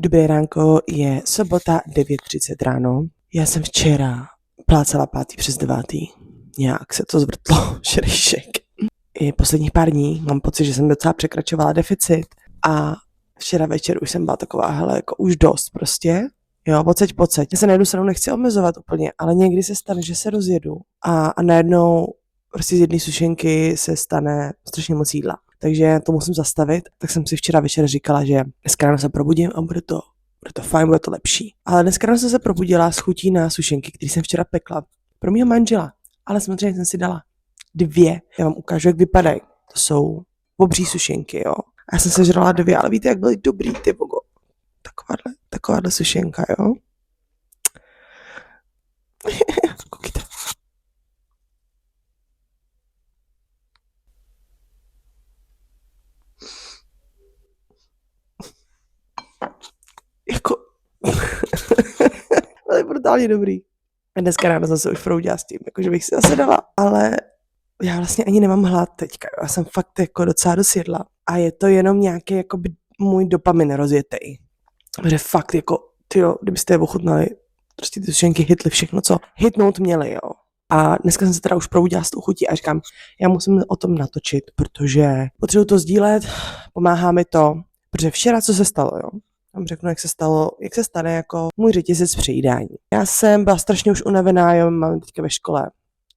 Dobré ránko, je sobota 9:30 ráno. Já jsem včera plácala 5:55. Nějak se to zvrtlo, šerejšek. I posledních pár dní mám pocit, že jsem docela překračovala deficit a včera večer už jsem byla taková, hele, jako už dost prostě. Jo, pocať. Já se na jednu stranu nechci omezovat úplně, ale někdy se stane, že se rozjedu a najednou prostě z jedné sušenky se stane strašně moc jídla. Takže to musím zastavit, tak jsem si včera večer říkala, že dneska ráno se probudím a bude to fajn, bude to lepší. Ale dneska ráno jsem se probudila s chutí na sušenky, které jsem včera pekla pro mýho manžela, ale samozřejmě jsem si dala 2. Já vám ukážu, jak vypadají. To jsou obří sušenky, jo. A já jsem se žrala 2, ale víte, jak byly dobrý, ty bogo. Takováhle sušenka, jo. Koukejte. Jako... byly brutálně dobrý. A dneska ráno jsem se už proudila s tím, jakože bych si zase dala, ale já vlastně ani nemám hlad teďka, já jsem fakt jako docela dosjedla a je to jenom nějaký jako můj dopamin rozjetej. Protože fakt jako, tyjo, kdybyste je ochutnali, prostě ty sušenky hitly všechno, co hitnout měly, jo. A dneska jsem se teda už probudila s tou chutí a říkám, já musím o tom natočit, protože potřebuji to sdílet, pomáhá mi to, protože včera co se stalo, jo. Vám řeknu, jak se stane jako můj řetězec přejídání. Já jsem byla strašně už unavená, jo, mám teďka ve škole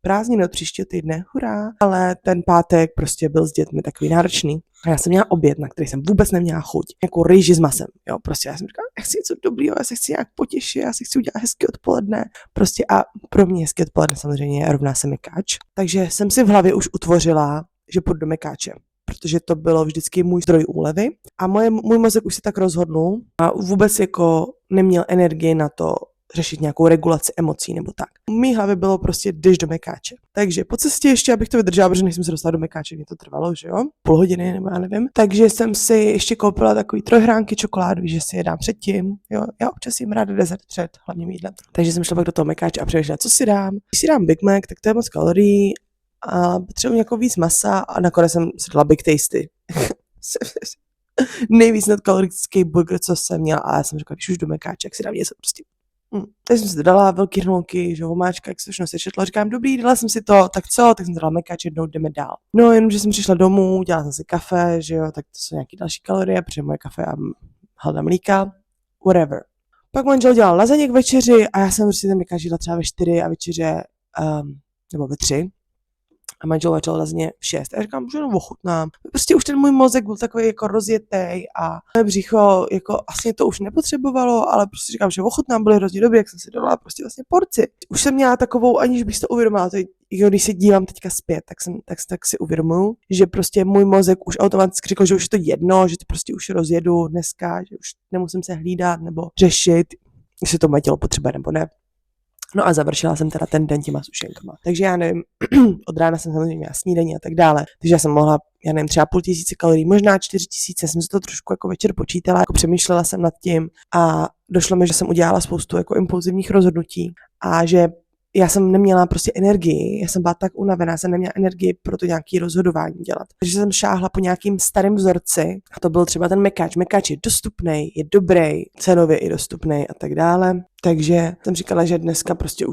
prázdniny od příštího týdne, hurá, ale ten pátek prostě byl s dětmi takový náročný. A já jsem měla oběd, na který jsem vůbec neměla chuť. Jako rýži s masem, jo, prostě já jsem říkala, já chci něco dobrýho, já se chci nějak potěšit, já si chci udělat hezký odpoledne. Prostě a pro mě hezký odpoledne samozřejmě rovná se mekáč. Takže jsem si v hlavě už utvořila, že půjdu do mekáče, protože to bylo vždycky můj zdroj úlevy a můj mozek už se tak rozhodnul a vůbec jako neměl energii na to řešit nějakou regulaci emocí nebo tak. V mý hlavě bylo prostě jdeš do mekáče. Takže po cestě ještě, abych to vydržela, protože než jsem se dostala do mekáče, mě to trvalo, že jo? Půl hodiny nebo já nevím. Takže jsem si ještě koupila takový 3 hránky čokoládu, že si je dám předtím. Jo, já občas jim ráda dezert před hlavním jídlem. Takže jsem šla pak do toho mekáče a přemýšlela, co si dám. Když si dám Big Mac, tak to je moc kalorií a potřebuji jako víc masa a nakonec jsem si dala Big Tasty. Nejvíc nadkalorický burger, co jsem měla, a já jsem říkala, když už do mekáče, jak si dám něco prostě. Tak jsem si to dala, velký hrnulky, že omáčka, jak se všechno sečetlo, říkám, dobrý, dala jsem si to, tak co, tak jsem dala mekáč, jednou jdeme dál. No, jenom, že jsem přišla domů, dělala jsem si kafe, že jo, tak to jsou nějaký další kalorie, protože moje kafe a halda mlíka, whatever. Pak manžel dělal lazaně k večeři a já jsem prostě ten mekáč dělala třeba ve 4 a večeře, nebo ve 3. A manžel začal lazaně v 6. A já říkám, že jenom ochutnám. Prostě už ten můj mozek byl takový jako rozjetej a moje břicho jako asi to už nepotřebovalo, ale prostě říkám, že ochutnám, byly hrozně dobrý, jak jsem si dala prostě vlastně porci. Už jsem měla takovou, aniž bych si to uvědomila, to když se dívám teďka zpět, tak si uvědomuju, že prostě můj mozek už automaticky řekl, že už je to jedno, že to prostě už rozjedu dneska, že už nemusím se hlídat nebo řešit, jestli to moje tělo potřebuje nebo ne. No a završila jsem teda ten den těma sušenkama. Takže já nevím, od rána jsem samozřejmě měla snídaní a tak dále. Takže já jsem mohla, já nevím, třeba 5,000 kalorií, možná 4,000, jsem si to trošku jako večer počítala, jako přemýšlela jsem nad tím a došlo mi, že jsem udělala spoustu jako impulzivních rozhodnutí a že já jsem neměla prostě energii, já jsem byla tak unavená, jsem neměla energii pro to nějaké rozhodování dělat. Takže jsem šáhla po nějakým starým vzorci a to byl třeba ten mekáč. Mekáč je dostupný, je dobrý, cenově i dostupný a tak dále. Takže jsem říkala, že dneska prostě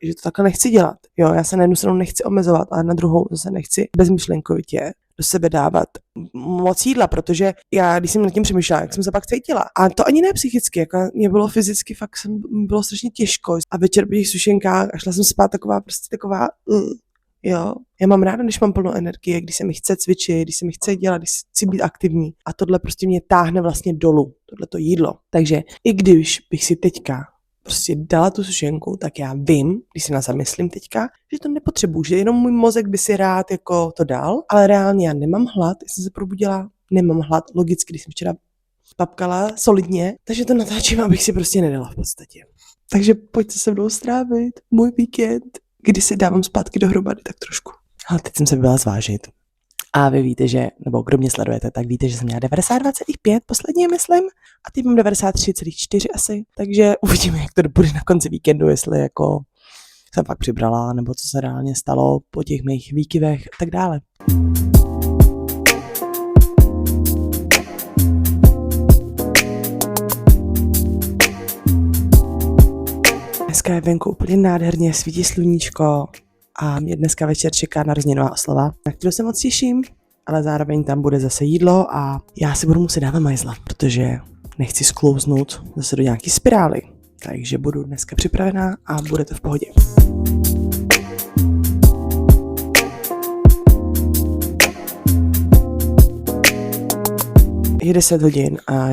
že to takhle nechci dělat. Jo, já se na jednu stranu nechci omezovat, ale na druhou zase nechci bezmyšlenkovitě do sebe dávat moc jídla, protože já, když jsem nad tím přemýšlela, jak jsem se pak cítila. A to ani ne psychicky, jako mě bylo fyzicky, fakt bylo strašně těžko. A večer po těch sušenkách a šla jsem spát taková, jo. Já mám ráda, když mám plnou energie, když se mi chce cvičit, když se mi chce dělat, když chci být aktivní. A tohle prostě mě táhne vlastně dolů, tohleto jídlo. Takže i když bych si teďka prostě dala tu sušenku, tak já vím, když si na zamyslím teďka, že to nepotřebuji, že jenom můj mozek by si rád jako to dal, ale reálně já nemám hlad, já jsem se probudila, nemám hlad, logicky, když jsem včera papkala solidně, takže to natáčím, abych si prostě nedala v podstatě. Takže pojďte se mnou strávit můj víkend, kdy si dávám zpátky dohromady tak trošku. Ale teď jsem se byla zvážit. A vy víte, že, nebo kdo mě sledujete, tak víte, že jsem měla 92,5 posledně, myslím, a teď mám 93,4 asi, takže uvidíme, jak to bude na konci víkendu, jestli jako jsem fakt přibrala, nebo co se reálně stalo po těch mých výkyvech a tak dále. Dneska je venku úplně nádherně, svítí sluníčko a mě dneska večer čeká narozeninová oslava, na kterou se moc těším, ale zároveň tam bude zase jídlo a já si budu muset dávat majzla, protože nechci sklouznout zase do nějaký spirály. Takže budu dneska připravená a bude to v pohodě. Je 10 hodin a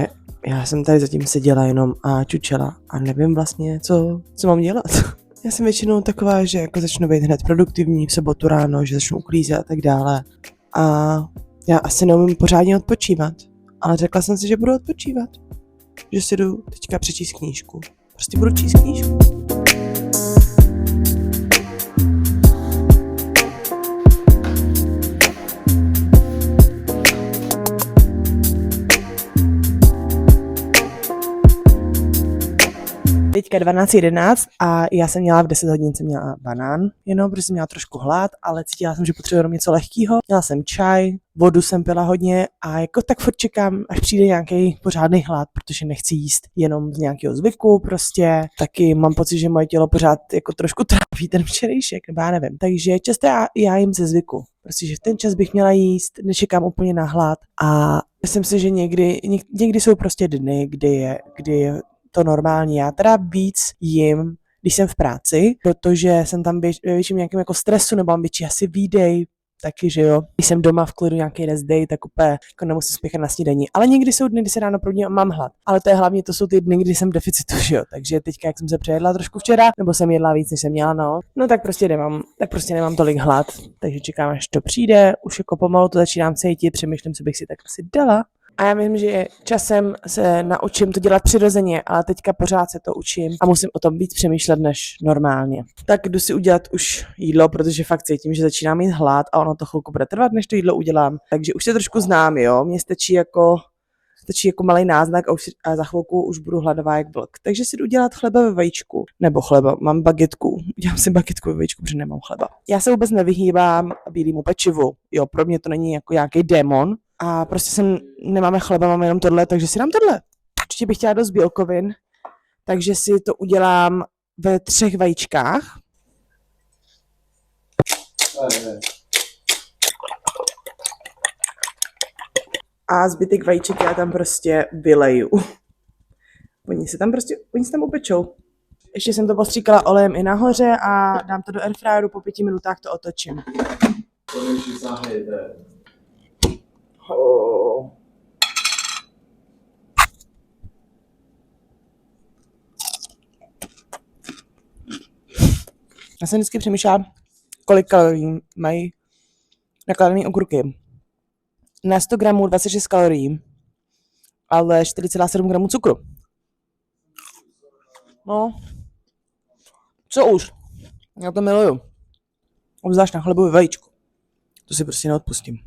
já jsem tady zatím seděla jenom a čučela a nevím vlastně, co mám dělat. Já jsem většinou taková, že jako začnu být hned produktivní v sobotu ráno, že začnu uklízet a tak dále. A já asi neumím pořádně odpočívat, ale řekla jsem si, že budu odpočívat. Že si jdu teďka přečíst knížku. Prostě budu číst knížku. Teďka 12:11 a já jsem měla v 10 hodin jsem měla banán, jenom protože jsem měla trošku hlad, ale cítila jsem, že potřebuji něco lehkého. Měla jsem čaj, vodu jsem pila hodně a jako tak furt čekám, až přijde nějaký pořádný hlad, protože nechci jíst jenom z nějakého zvyku, prostě taky mám pocit, že moje tělo pořád jako trošku tráví ten včerejšek, nebo já nevím. Takže často já jím ze zvyku, prostě že v ten čas bych měla jíst, nečekám úplně na hlad a myslím si, že někdy jsou prostě dny, kdy je to normální. Já teda víc jim, když jsem v práci, protože jsem tam ve větším nějakém jako stresu, nebo mám větší asi výdej, taky, že jo. Když jsem doma v klidu nějaký rest day, tak úplně jako nemusím spěchat na snídani. Ale někdy jsou dny, kdy se ráno probudím a mám hlad. Ale to je hlavně, to jsou ty dny, kdy jsem v deficitu, že jo. Takže teďka, jak jsem se přejedla trošku včera, nebo jsem jedla víc, než jsem měla, no tak prostě nemám tolik hlad. Takže čekám, až to přijde. Už jako pomalu to začínám cítit, přemýšlím, co bych si tak asi dala. A já myslím, že časem se naučím to dělat přirozeně, ale teďka pořád se to učím a musím o tom víc přemýšlet než normálně. Tak jdu si udělat už jídlo, protože fakt cítím, že začínám mít hlad a ono to chvilku bude trvat, než to jídlo udělám. Takže už se trošku znám, jo, mně stačí jako malý náznak a za chvilku už budu hladová jak vlk. Takže si jdu udělat chleba ve vajíčku. Nebo chleba, mám bagetku. Udělám si bagetku ve vajíčku, protože nemám chleba. Já se vůbec nevyhýbám bílému pečivu. Jo, pro mě to není jako nějaký démon. A prostě nemáme chleba, máme jenom tohle, takže si dám tohle. Určitě bych chtěla dost bílkovin, takže si to udělám ve 3 vajíčkách. A zbytek vajíček já tam prostě vyleju. Oni se tam upečou. Ještě jsem to postříkala olejem i nahoře a dám to do airfryeru, po 5 minutách to otočím. Já jsem vždycky přemýšlela, kolik kalorií mají nakládané okurky. Na 100 gramů 26 kalorií, ale 4,7 gramů cukru. No, co už? Já to miluju. Obzvlášť na chlebové vajíčku. To si prostě neodpustím.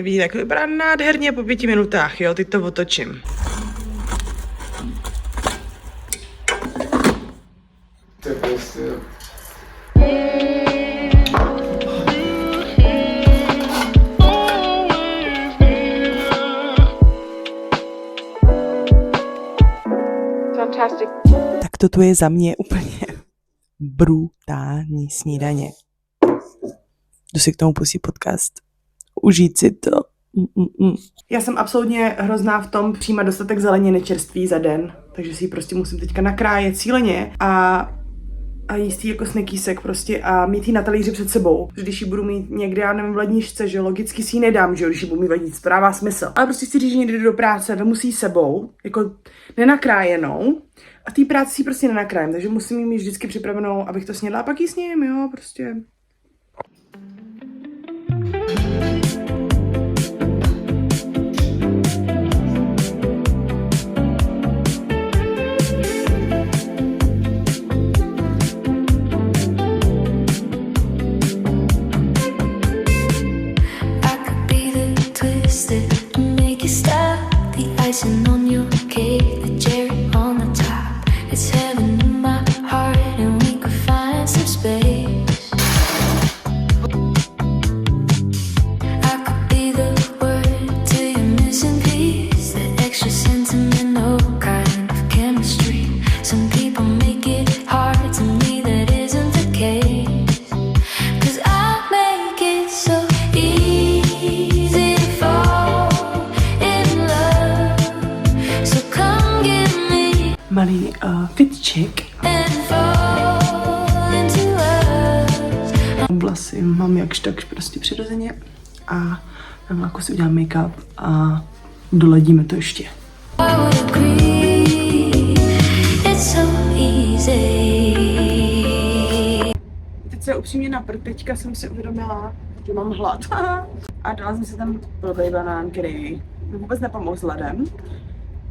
Vidíte, jak vypadá nádherně po 5 minutách, jo, teď to otočím. To je prostě... Fantastic. Tak toto je za mě úplně brutální snídaně. Jdu si k tomu pustí podcast. Užít si to. Já jsem absolutně hrozná v tom přijímat dostatek zeleniny čerství za den, takže si ji prostě musím teďka nakrájet cíleně a jíst jí jako snekýsek prostě a mít ji na talíři před sebou. Když ji budu mít někde, já nevím, v ledničce, že logicky si ji nedám, že jo, když ji budu mít v ledničce, to dává smysl. Ale prostě chci říct, že někdy jdu do práce, vemu si ji sebou, jako nenakrájenou a té práci si prostě nenakrájem, takže musím ji mít vždycky připravenou, abych to snědla a pak ji sním, jo, prostě. Icing on your cake, the cherry on the top. It's heaven in my heart, and we could find some space. I could be the word to your missing piece, the extra sentimental kind. malý fit check. Vlasy mám jakž takž prostě přirozeně a na vlaku si udělám make-up a doladíme to ještě. Teď se upřímně na teďka jsem si uvědomila, že mám hlad a dala jsem si tam blbej banán, který mi vůbec nepomohl s ledem.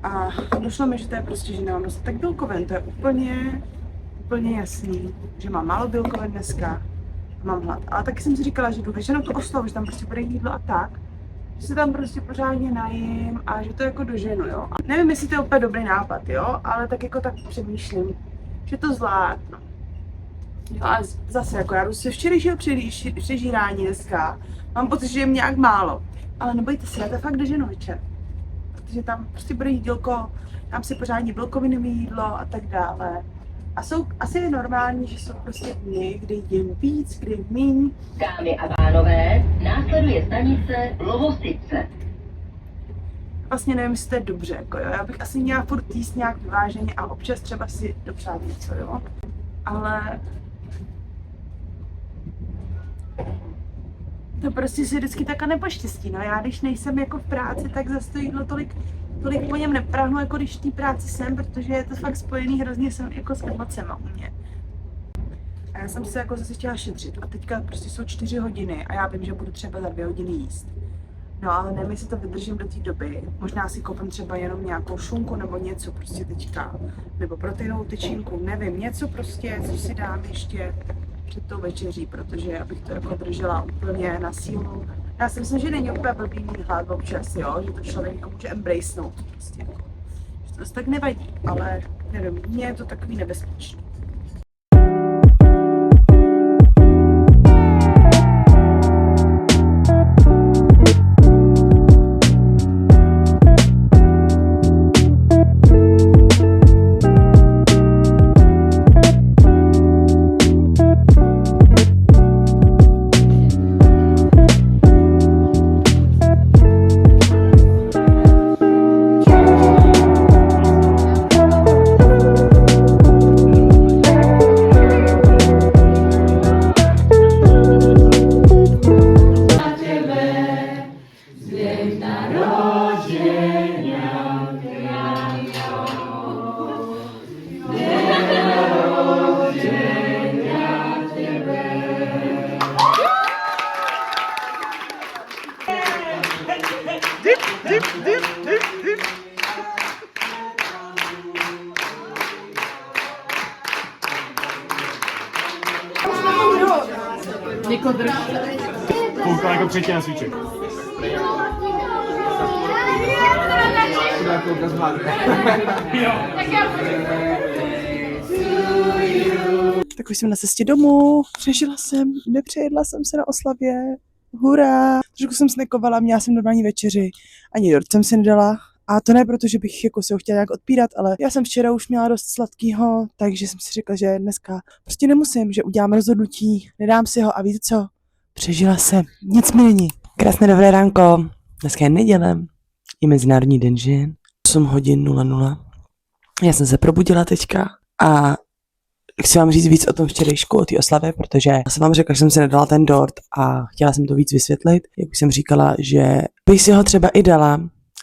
A došlo mi, že to je prostě, že nemám dostatek bílkovin, to je úplně jasný, že mám málo bílkovin dneska a mám hlad. Ale taky jsem si říkala, že jdu vyženou tu oslavu, že tam prostě bude jídlo a tak, že se tam prostě pořádně najím a že to jako doženu, jo. A nevím, jestli to je úplně dobrý nápad, jo, ale tak jako tak přemýšlím, že to zvládnu. Jo, a zase jako já jdu se včerejšího přežírání dneska, mám pocit, že je nějak málo, ale nebojte se, já to fakt doženu večer. Protože tam prostě bude jídelko, tam si pořádně bílkovinové jídlo a tak dále. A jsou asi je normální, že jsou prostě dny, kdy jím víc, kdy míň. Dámy a pánové, následuje stanice Lovosice. Vlastně nevím, jestli to je dobře, jako jo. Já bych asi měla furt jíst nějak vyváženě a občas třeba si dopřát něco, jo. Ale to prostě si vždycky taká nepoštěstí, no. Já když nejsem jako v práci, tak zase to jídlo tolik po něm neprahnu, jako když v té práci jsem, protože je to fakt spojený hrozně jako s emocema u mě. A já jsem se jako zase chtěla šetřit a teďka prostě jsou 4 hodiny a já vím, že budu třeba za 2 hodiny jíst. No ale nevím, jestli to vydržím do té doby. Možná si koupím třeba jenom nějakou šunku nebo něco prostě teďka. Nebo proteinovou tyčinku, nevím, něco prostě, co si dám ještě před tou večeří, protože abych to jako držela úplně na sílu. Já si myslím, že není úplně blbý mít hlad občas, jo, že to člověk jako může embracenout prostě jako. Že to tak nevadí, ale nevím, mně je to takový nebezpečný. Koukal jako předtím na svíček. Tak už jsem na cestě domů, přežila jsem, nepřejedla jsem se na oslavě, hurá. Trošku jsem snekovala, měla jsem normální večeři, ani dort jsem si nedala. A to ne proto, že bych jako se ho chtěla nějak odpírat, ale já jsem včera už měla dost sladkýho, takže jsem si řekla, že dneska prostě nemusím, že udělám rozhodnutí, nedám si ho a víte co? Přežila jsem, nic mi není. Krásné dobré ránko, dneska je neděle, je Mezinárodní den žen, 8 hodin 00. Já jsem se probudila teďka a chci vám říct víc o tom včerejšku, o té oslavě, protože já jsem vám řekla, že jsem si nedala ten dort a chtěla jsem to víc vysvětlit. Jak už jsem říkala, že bych si ho třeba i dala,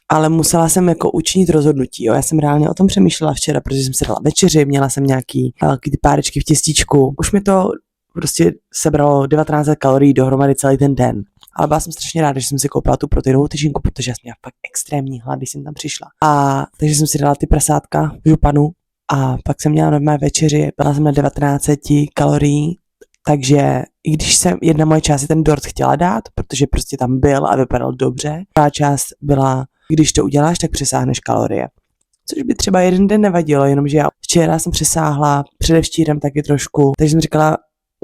ale musela jsem jako učinit rozhodnutí. Jo. Já jsem reálně o tom přemýšlela včera, protože jsem si dala večeři, měla jsem nějaký ty párečky v těstíčku. Už mi to prostě sebralo 1900 kalorií dohromady celý ten den. Ale byla jsem strašně ráda, že jsem si koupila tu proteinovou tyčinku, protože jsem měla fakt extrémní hlad, když jsem tam přišla. A takže jsem si dala ty prasátka v županu a pak jsem měla normální večeři, byla jsem na 1900 kalorií, takže i když jsem jedna moje část si ten dort chtěla dát, protože prostě tam byl a vypadal dobře, druhá část byla, když to uděláš, tak přesáhneš kalorie. Což by třeba jeden den nevadilo, jenomže já včera jsem přesáhla, předevčírem taky trošku, takže jsem říkala,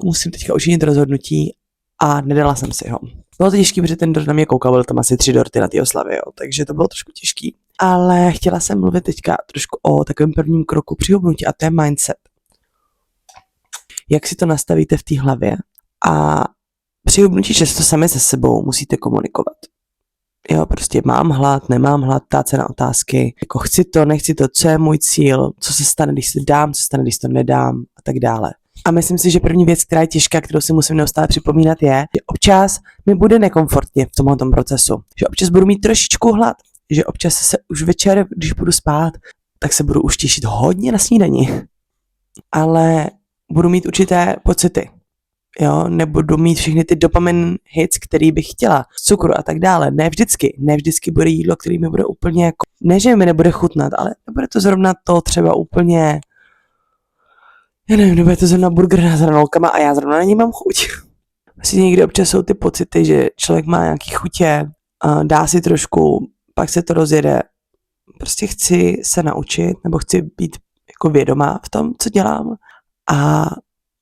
musím teďka učinit rozhodnutí a nedala jsem si ho. Bylo to těžké, protože ten dort na mě koukal, byl tam asi 3 dorty na té oslavě, jo, takže to bylo trošku těžký. Ale chtěla jsem mluvit teďka trošku o takovém prvním kroku při hubnutí a to je mindset. Jak si to nastavíte v té hlavě a při hubnutí často sami se sebou musíte komunikovat. Jo, prostě mám hlad, nemám hlad, ptát se na otázky, jako chci to, nechci to, co je můj cíl, co se stane, když to dám, co se stane, když to nedám a tak dále. A myslím si, že první věc, která je těžká, kterou si musím neustále připomínat, je, že občas mi bude nekomfortně v tomhle procesu, že občas budu mít trošičku hlad, že občas se už večer, když budu spát, tak se budu už těšit hodně na snídani, ale budu mít určité pocity. Jo, nebudu mít všechny ty dopamin hits, který bych chtěla, cukru a tak dále. Ne vždycky bude jídlo, který mi bude úplně jako, ne, že mi nebude chutnat, ale nebude to zrovna to třeba úplně, já nevím, nebude to zrovna burger s hranolkama a já zrovna na ní mám chuť. Vlastně někdy občas jsou ty pocity, že člověk má nějaký chutě, dá si trošku, pak se to rozjede. Prostě chci se naučit, nebo chci být jako vědomá v tom, co dělám a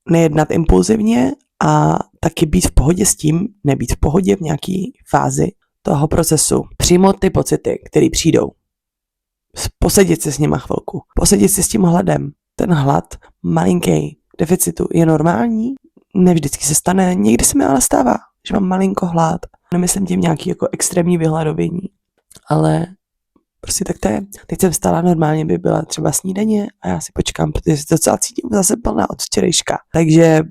nejednat impulzivně a taky být v pohodě s tím, nebýt v pohodě v nějaký fázi toho procesu. Přijmout ty pocity, které přijdou. Posedět se s nima chvilku. Posedět se s tím hladem. Ten hlad, malinký deficitu, je normální? Ne vždycky se stane, někdy se mi ale stává, že mám malinko hlad. Nemyslím tím nějaký jako extrémní vyhladovění, ale prostě tak to je. Teď jsem vstala, normálně by byla třeba snídaně a já si počkám, protože si to docela cítím zase plná od včerejška. Takže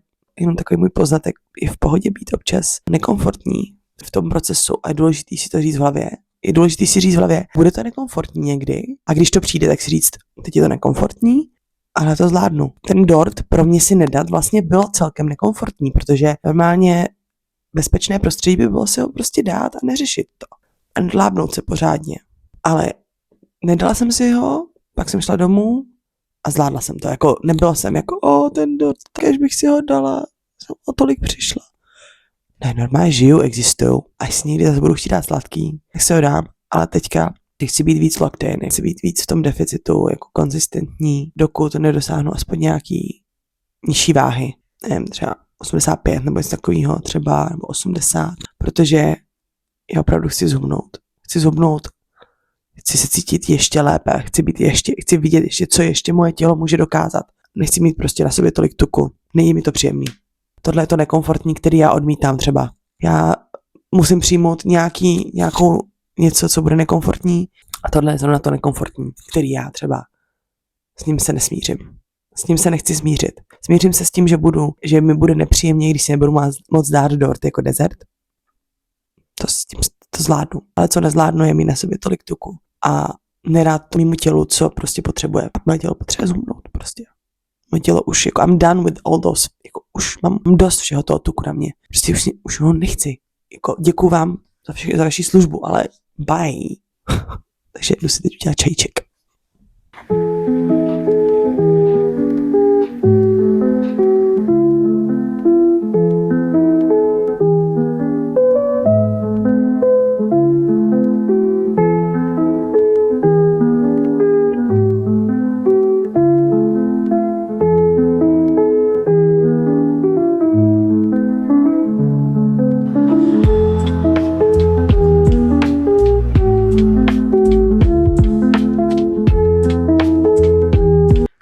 jenom takový můj poznatek, je v pohodě být občas nekomfortní v tom procesu a je důležitý si to říct v hlavě. Je důležitý si říct v hlavě, bude to nekomfortní někdy a když to přijde, tak si říct, teď je to nekomfortní, ale to zvládnu. Ten dort pro mě si nedat vlastně bylo celkem nekomfortní, protože normálně bezpečné prostředí by bylo si ho prostě dát a neřešit to. A nedlábnout se pořádně. Ale nedala jsem si ho, pak jsem šla domů a zvládla jsem to. Jako, nebyla jsem jako, ten dort, když bych si ho dala, jsem o tolik přišla. Ne, normálně žiju, existuju. Až si někdy zase budu chtít dát sladký, tak se ho dám. Ale teďka chci být víc locked in, chci být víc v tom deficitu, jako konzistentní, dokud nedosáhnu aspoň nějaký nižší váhy. Nevím, třeba 85 nebo něco takového, třeba, nebo 80, protože já opravdu chci zhubnout. Chci se cítit ještě lépe, chci vidět ještě, co ještě moje tělo může dokázat. Nechci mít prostě na sobě tolik tuku. Není mi to příjemný. Tohle je to nekomfortní, který já odmítám třeba. Já musím přijmout něco, co bude nekomfortní a tohle je zrovna to nekomfortní, který já třeba s ním se nesmířím. S ním se nechci smířit. Smířím se s tím, že mi bude nepříjemně, když si nebudu moc dát dort jako dezert. To zvládnu. Ale co nezvládnu, je mít na sobě tolik tuku a nedát to mému tělu, co prostě potřebuje. Moje tělo potřebuje zhubnout prostě. Moje tělo už, jako I'm done with all those, jako už mám dost všeho toho tuku na mě. Prostě už ho nechci. Jako děkuju vám za vaši službu, ale bye. Takže jdu si teď udělat čajíček.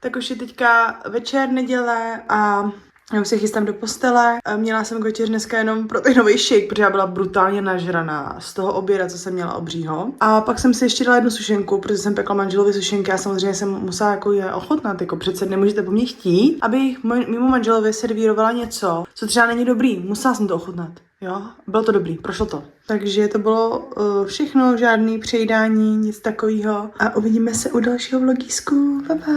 Tak už je teďka večer, neděle a já už se chystám do postele. Měla jsem k večeři dneska jenom proteinový shake, protože já byla brutálně nažraná z toho oběda, co jsem měla obřího. A pak jsem si ještě dala jednu sušenku, protože jsem pekla manželovi sušenky a samozřejmě jsem musela jako je ochotnat, jako přece nemůžete po mně chtít, abych mému manželovi servírovala něco, co třeba není dobrý. Musela jsem to ochutnat. Jo, bylo to dobrý, prošlo to. Takže to bylo všechno, žádný přejídání, nic takového. A uvidíme se u dalšího vlogísku. Pa, pa.